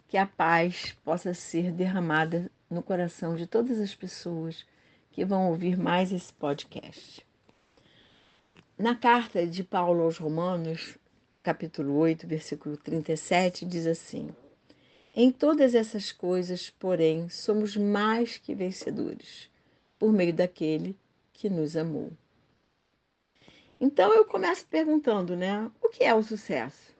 que a paz possa ser derramada no coração de todas as pessoas que vão ouvir mais esse podcast. Na carta de Paulo aos Romanos, capítulo 8, versículo 37, diz assim: Em todas essas coisas, porém, somos mais que vencedores, por meio daquele que nos amou. Então eu começo perguntando, né? O que é o sucesso?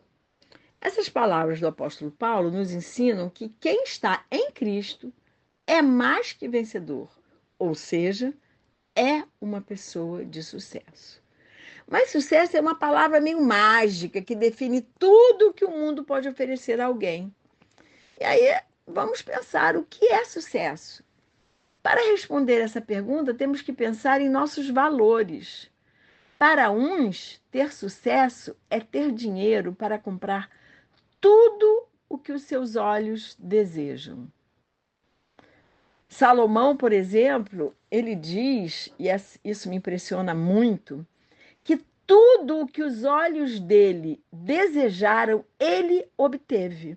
Essas palavras do apóstolo Paulo nos ensinam que quem está em Cristo é mais que vencedor, ou seja, é uma pessoa de sucesso. Mas sucesso é uma palavra meio mágica que define tudo que o mundo pode oferecer a alguém. E aí vamos pensar o que é sucesso. Para responder essa pergunta, temos que pensar em nossos valores. Para uns, ter sucesso é ter dinheiro para comprar tudo o que os seus olhos desejam. Salomão, por exemplo, ele diz, e isso me impressiona muito, que tudo o que os olhos dele desejaram, ele obteve,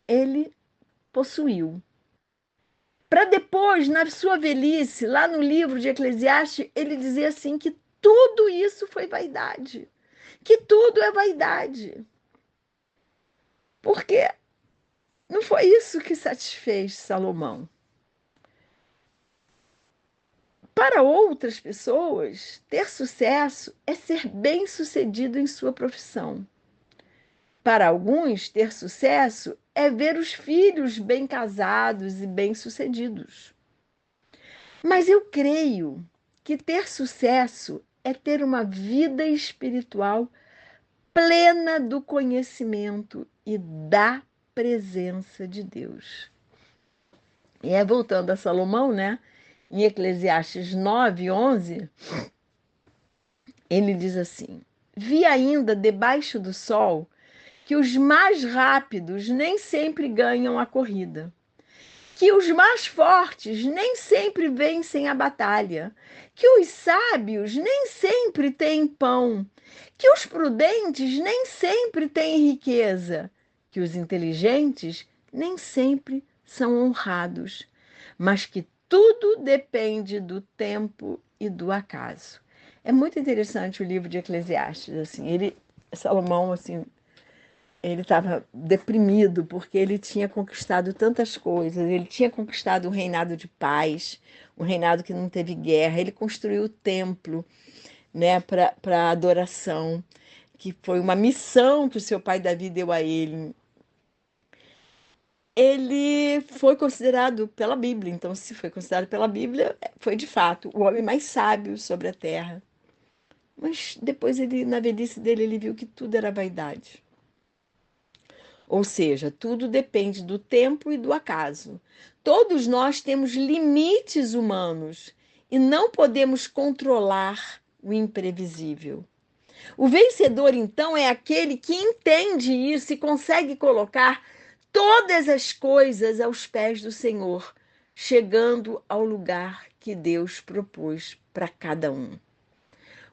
ele possuiu. Para depois, na sua velhice, lá no livro de Eclesiastes, ele dizer assim que tudo isso foi vaidade, que tudo é vaidade. Porque não foi isso que satisfez Salomão. Para outras pessoas, ter sucesso é ser bem-sucedido em sua profissão. Para alguns, ter sucesso é ver os filhos bem casados e bem-sucedidos. Mas eu creio que ter sucesso é ter uma vida espiritual plena do conhecimento e da presença de Deus. E voltando a Salomão, né? Em Eclesiastes 9:11, ele diz assim: Vi ainda debaixo do sol que os mais rápidos nem sempre ganham a corrida, que os mais fortes nem sempre vencem a batalha, que os sábios nem sempre têm pão, que os prudentes nem sempre têm riqueza, que os inteligentes nem sempre são honrados, mas que tudo depende do tempo e do acaso. É muito interessante o livro de Eclesiastes, assim, Salomão, assim, ele estava deprimido porque ele tinha conquistado tantas coisas. Ele tinha conquistado um reinado de paz, um reinado que não teve guerra. Ele construiu o templo, né, para adoração, que foi uma missão que o seu pai Davi deu a ele. Ele foi considerado pela Bíblia, então, se foi considerado pela Bíblia, foi de fato o homem mais sábio sobre a terra. Mas depois, na velhice dele, ele viu que tudo era vaidade. Ou seja, tudo depende do tempo e do acaso. Todos nós temos limites humanos e não podemos controlar o imprevisível. O vencedor, então, é aquele que entende isso e consegue colocar todas as coisas aos pés do Senhor, chegando ao lugar que Deus propôs para cada um.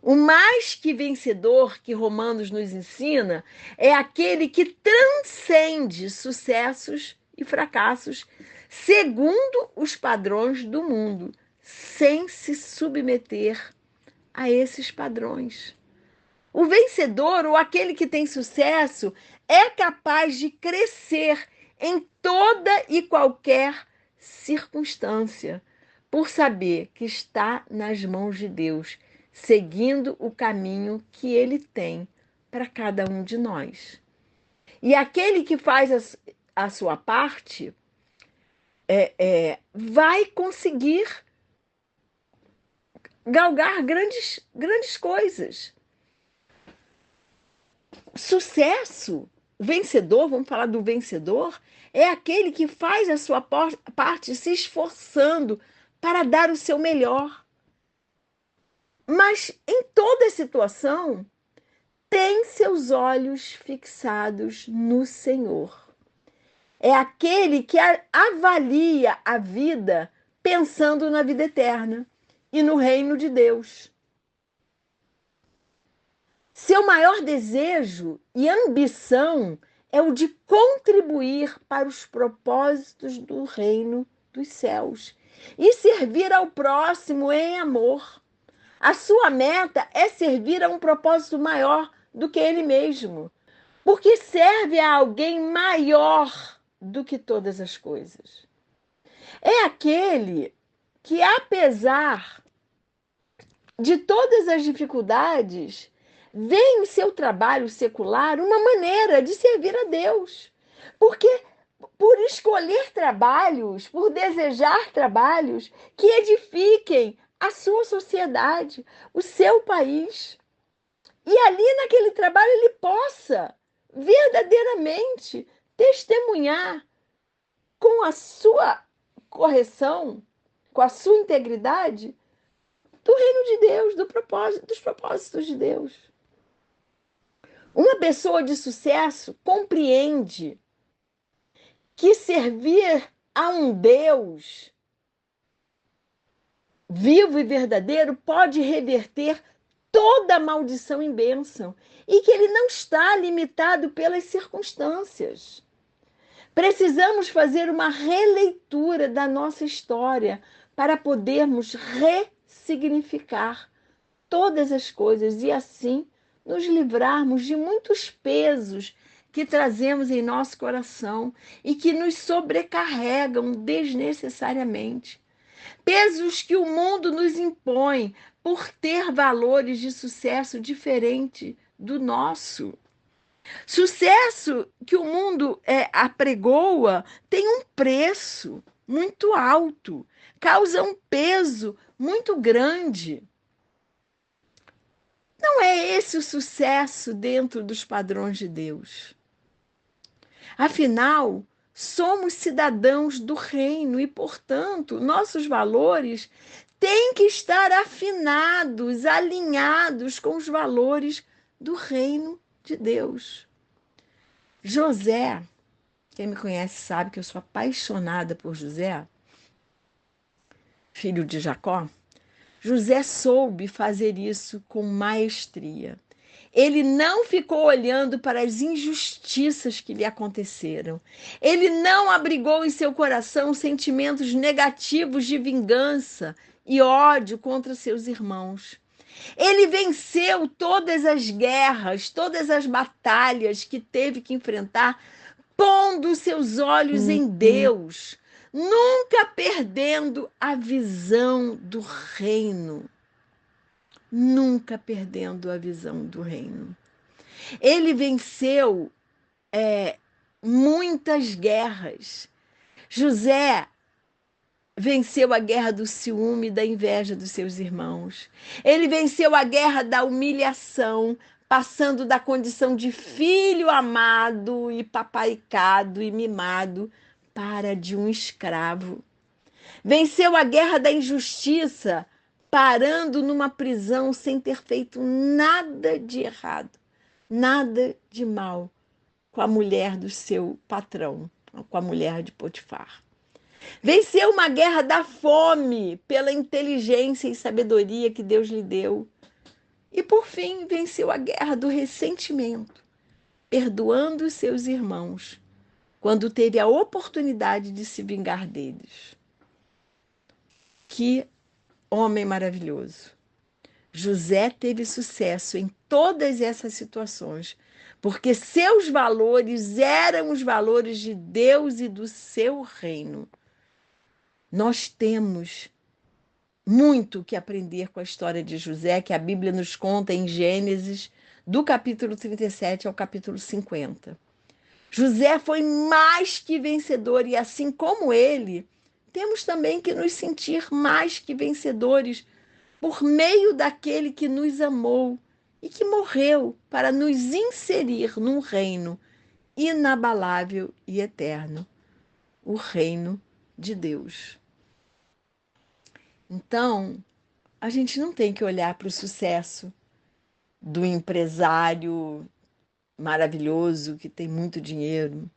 O mais que vencedor que Romanos nos ensina é aquele que transcende sucessos e fracassos segundo os padrões do mundo, sem se submeter a esses padrões. O vencedor, ou aquele que tem sucesso, é capaz de crescer em toda e qualquer circunstância, por saber que está nas mãos de Deus, seguindo o caminho que Ele tem para cada um de nós. E aquele que faz a sua parte vai conseguir galgar grandes coisas. Sucesso, o vencedor, vamos falar do vencedor, é aquele que faz a sua parte se esforçando para dar o seu melhor. Mas em toda situação, tem seus olhos fixados no Senhor. É aquele que avalia a vida pensando na vida eterna e no reino de Deus. Seu maior desejo e ambição é o de contribuir para os propósitos do reino dos céus e servir ao próximo em amor. A sua meta é servir a um propósito maior do que ele mesmo, porque serve a alguém maior do que todas as coisas. É aquele que, apesar de todas as dificuldades, vê em seu trabalho secular uma maneira de servir a Deus. Porque por escolher trabalhos, por desejar trabalhos que edifiquem a sua sociedade, o seu país. E ali naquele trabalho ele possa verdadeiramente testemunhar com a sua correção, com a sua integridade, do reino de Deus, dos propósitos de Deus. Uma pessoa de sucesso compreende que servir a um Deus vivo e verdadeiro pode reverter toda maldição em bênção e que ele não está limitado pelas circunstâncias. Precisamos fazer uma releitura da nossa história para podermos ressignificar todas as coisas e assim nos livrarmos de muitos pesos que trazemos em nosso coração e que nos sobrecarregam desnecessariamente. Pesos que o mundo nos impõe por ter valores de sucesso diferente do nosso. Sucesso que o mundo apregoa tem um preço muito alto, causa um peso muito grande. Não é esse o sucesso dentro dos padrões de Deus. Afinal, somos cidadãos do reino e, portanto, nossos valores têm que estar afinados, alinhados com os valores do reino de Deus. José, quem me conhece sabe que eu sou apaixonada por José, filho de Jacó. José soube fazer isso com maestria. Ele não ficou olhando para as injustiças que lhe aconteceram. Ele não abrigou em seu coração sentimentos negativos de vingança e ódio contra seus irmãos. Ele venceu todas as guerras, todas as batalhas que teve que enfrentar, pondo seus olhos em Deus, nunca perdendo a visão do reino. Nunca perdendo a visão do reino. Ele venceu muitas guerras. José venceu a guerra do ciúme e da inveja dos seus irmãos. Ele venceu a guerra da humilhação, passando da condição de filho amado e paparicado e mimado para de um escravo. Venceu a guerra da injustiça, parando numa prisão sem ter feito nada de errado, nada de mal com a mulher do seu patrão, com a mulher de Potifar. Venceu uma guerra da fome pela inteligência e sabedoria que Deus lhe deu. E, por fim, venceu a guerra do ressentimento, perdoando os seus irmãos, quando teve a oportunidade de se vingar deles. Que homem maravilhoso. José teve sucesso em todas essas situações, porque seus valores eram os valores de Deus e do seu reino. Nós temos muito que aprender com a história de José, que a Bíblia nos conta em Gênesis, do capítulo 37 ao capítulo 50. José foi mais que vencedor e, assim como ele, temos também que nos sentir mais que vencedores por meio daquele que nos amou e que morreu para nos inserir num reino inabalável e eterno, o reino de Deus. Então, a gente não tem que olhar para o sucesso do empresário maravilhoso que tem muito dinheiro.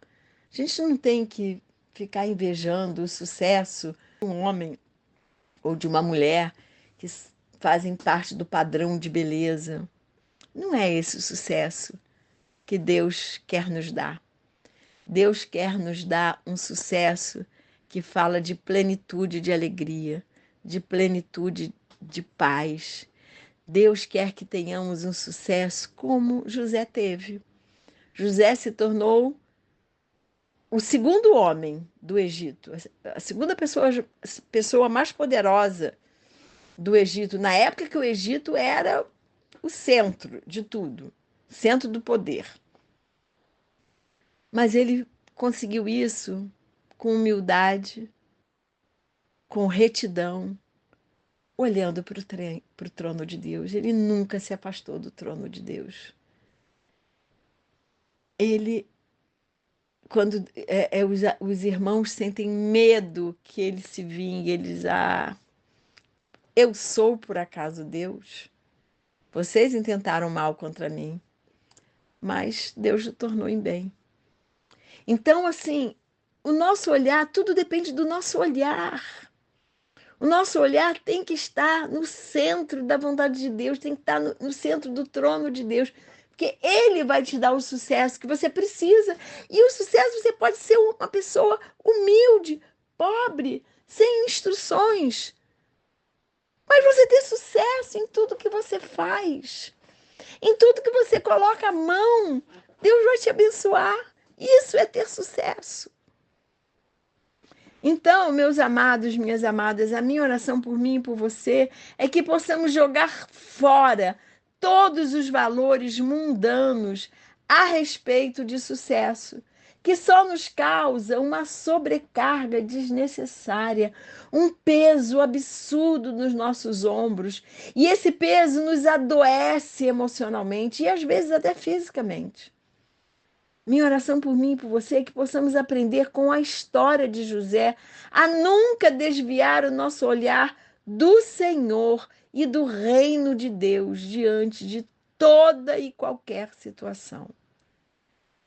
A gente não tem que ficar invejando o sucesso de um homem ou de uma mulher que fazem parte do padrão de beleza. Não é esse o sucesso que Deus quer nos dar. Deus quer nos dar um sucesso que fala de plenitude de alegria, de plenitude de paz. Deus quer que tenhamos um sucesso como José teve. José se tornou o segundo homem do Egito, a segunda pessoa mais poderosa do Egito, na época que o Egito era o centro de tudo, centro do poder. Mas ele conseguiu isso com humildade, com retidão, olhando para o trono de Deus. Ele nunca se afastou do trono de Deus. Ele, quando os irmãos sentem medo que ele se vingue, eles, eu sou por acaso Deus? Vocês intentaram mal contra mim, mas Deus o tornou em bem. Então, assim, o nosso olhar, tudo depende do nosso olhar. O nosso olhar tem que estar no centro da vontade de Deus, tem que estar no centro do trono de Deus, porque Ele vai te dar o sucesso que você precisa. E o sucesso, você pode ser uma pessoa humilde, pobre, sem instruções, mas você ter sucesso em tudo que você faz, em tudo que você coloca a mão. Deus vai te abençoar. Isso é ter sucesso. Então, meus amados, minhas amadas, a minha oração por mim e por você é que possamos jogar fora todos os valores mundanos a respeito de sucesso, que só nos causa uma sobrecarga desnecessária, um peso absurdo nos nossos ombros, e esse peso nos adoece emocionalmente e às vezes até fisicamente. Minha oração por mim e por você é que possamos aprender com a história de José a nunca desviar o nosso olhar do Senhor e do reino de Deus diante de toda e qualquer situação.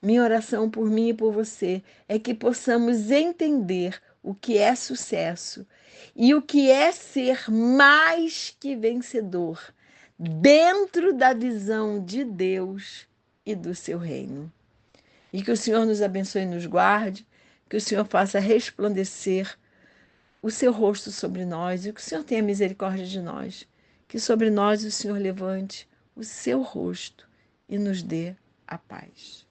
Minha oração por mim e por você é que possamos entender o que é sucesso e o que é ser mais que vencedor dentro da visão de Deus e do seu reino. E que o Senhor nos abençoe e nos guarde, que o Senhor faça resplandecer o seu rosto sobre nós e que o Senhor tenha misericórdia de nós. Que sobre nós o Senhor levante o seu rosto e nos dê a paz.